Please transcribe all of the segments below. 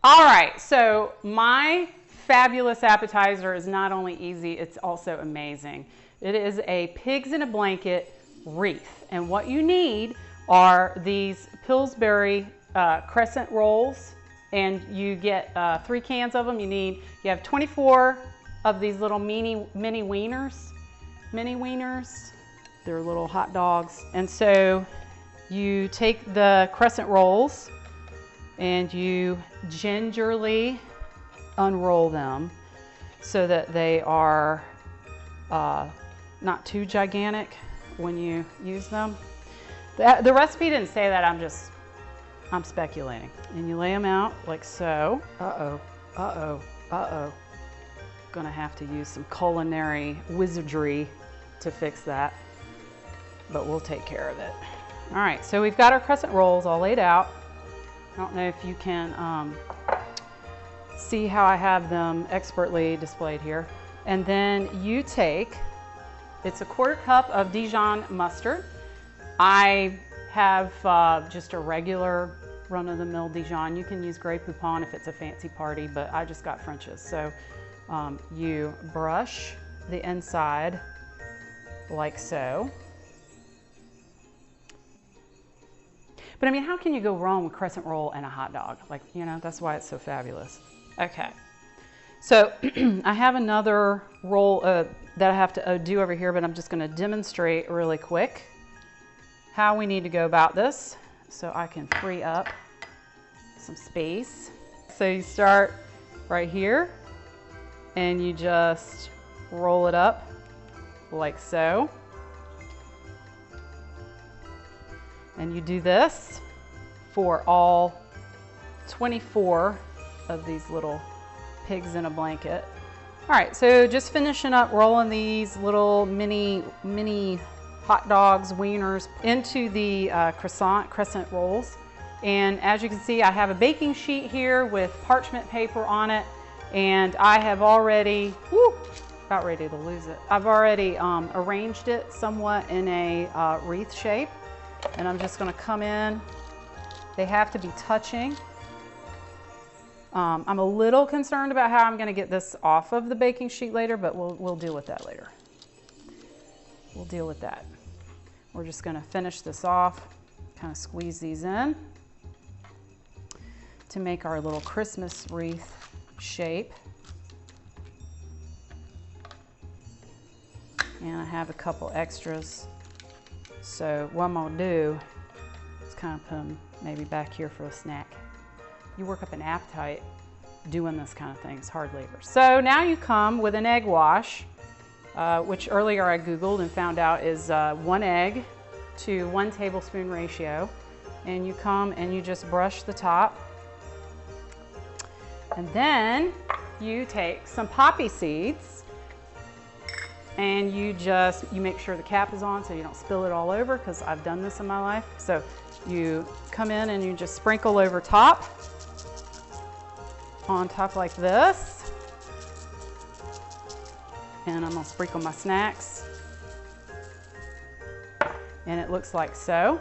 All right, so my fabulous appetizer is not only easy, it's also amazing. It is a pigs in a blanket wreath. And what you need are these Pillsbury crescent rolls, and you get 3 cans of them. You have 24 of these little mini wieners. They're little hot dogs. And so you take the crescent rolls and you gingerly unroll them so that they are not too gigantic when you use them. The recipe didn't say that, I'm speculating. And you lay them out like so. Gonna have to use some culinary wizardry to fix that, but we'll take care of it. All right, so we've got our crescent rolls all laid out. I don't know if you can see how I have them expertly displayed here. And then you take, it's a 1/4 cup of Dijon mustard. I have just a regular run-of-the-mill Dijon. You can use Grey Poupon if it's a fancy party, but I just got French's. So you brush the inside like so. But I mean, how can you go wrong with crescent roll and a hot dog? Like, you know, that's why it's so fabulous. Okay, so I have another roll that I have to do over here, but I'm just gonna demonstrate really quick how we need to go about this so I can free up some space. So you start right here and you just roll it up like so. And you do this for all 24 of these little pigs in a blanket. All right, so just finishing up rolling these little mini hot dogs, wieners into the crescent rolls. And as you can see, I have a baking sheet here with parchment paper on it, and I have already, about ready to lose it. I've already arranged it somewhat in a wreath shape. And I'm just gonna come in. They have to be touching. I'm a little concerned about how I'm gonna get this off of the baking sheet later, but we'll deal with that later. We'll deal with that. We're just gonna finish this off, kind of squeeze these in to make our little Christmas wreath shape. And I have a couple extras. So what I'm gonna do is kind of put them maybe back here for a snack. You work up an appetite doing this kind of thing, it's hard labor. So now you come with an egg wash, which earlier I Googled and found out is 1 egg to 1 tablespoon ratio. And you come and you just brush the top. And then you take some poppy seeds and you make sure the cap is on so you don't spill it all over, because I've done this in my life. So you come in and you just sprinkle over top, on top like this. And I'm gonna sprinkle my snacks. And it looks like so.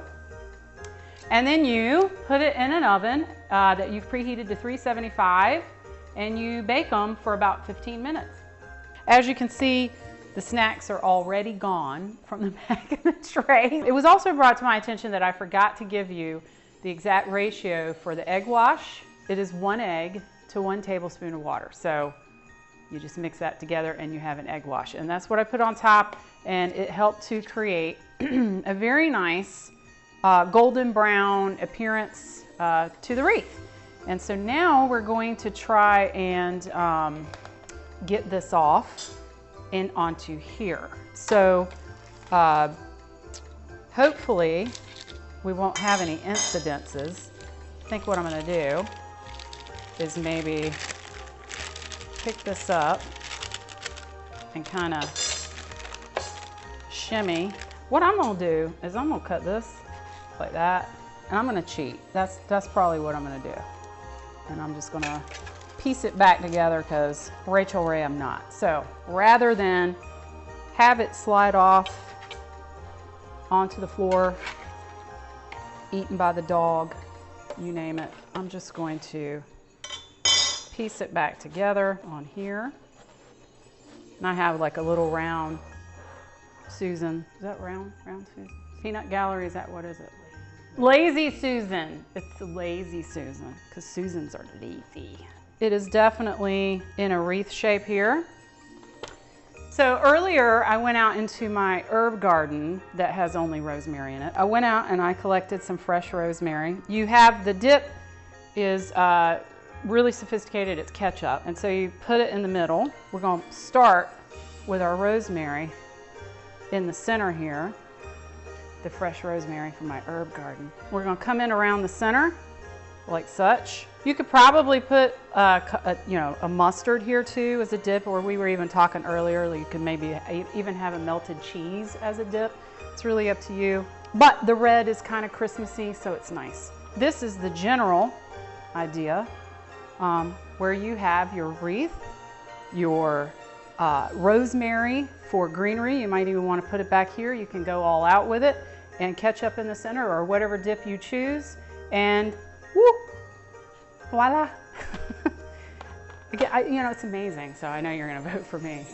And then you put it in an oven that you've preheated to 375, and you bake them for about 15 minutes. As you can see, the snacks are already gone from the back of the tray. It was also brought to my attention that I forgot to give you the exact ratio for the egg wash. It is 1 egg to 1 tablespoon of water. So you just mix that together and you have an egg wash. And that's what I put on top, and it helped to create a very nice golden brown appearance to the wreath. And so now we're going to try and get this off and onto here. So hopefully we won't have any incidences. I think what I'm gonna do is maybe pick this up and kind of shimmy. What I'm gonna do is I'm gonna cut this like that, and I'm gonna cheat. That's probably what I'm gonna do. And I'm just gonna piece it back together, because Rachel Ray I'm not. So rather than have it slide off onto the floor, eaten by the dog, you name it, I'm just going to piece it back together on here. And I have like a little round Susan. Is that round Susan? Peanut Gallery, is that, what is it? Lazy Susan. It's the Lazy Susan, because Susans are lazy. It is definitely in a wreath shape here. So earlier I went out into my herb garden that has only rosemary in it. I went out and I collected some fresh rosemary. You have, the dip is really sophisticated, it's ketchup. And so you put it in the middle. We're going to start with our rosemary in the center here. The fresh rosemary from my herb garden. We're going to come in around the center like such. You could probably put a mustard here too as a dip, or we were even talking earlier, you could maybe even have a melted cheese as a dip. It's really up to you. But the red is kind of Christmassy, so it's nice. This is the general idea where you have your wreath, your rosemary for greenery. You might even want to put it back here. You can go all out with it, and ketchup in the center or whatever dip you choose, and whoop, voila. Again, you know, it's amazing, so I know you're going to vote for me.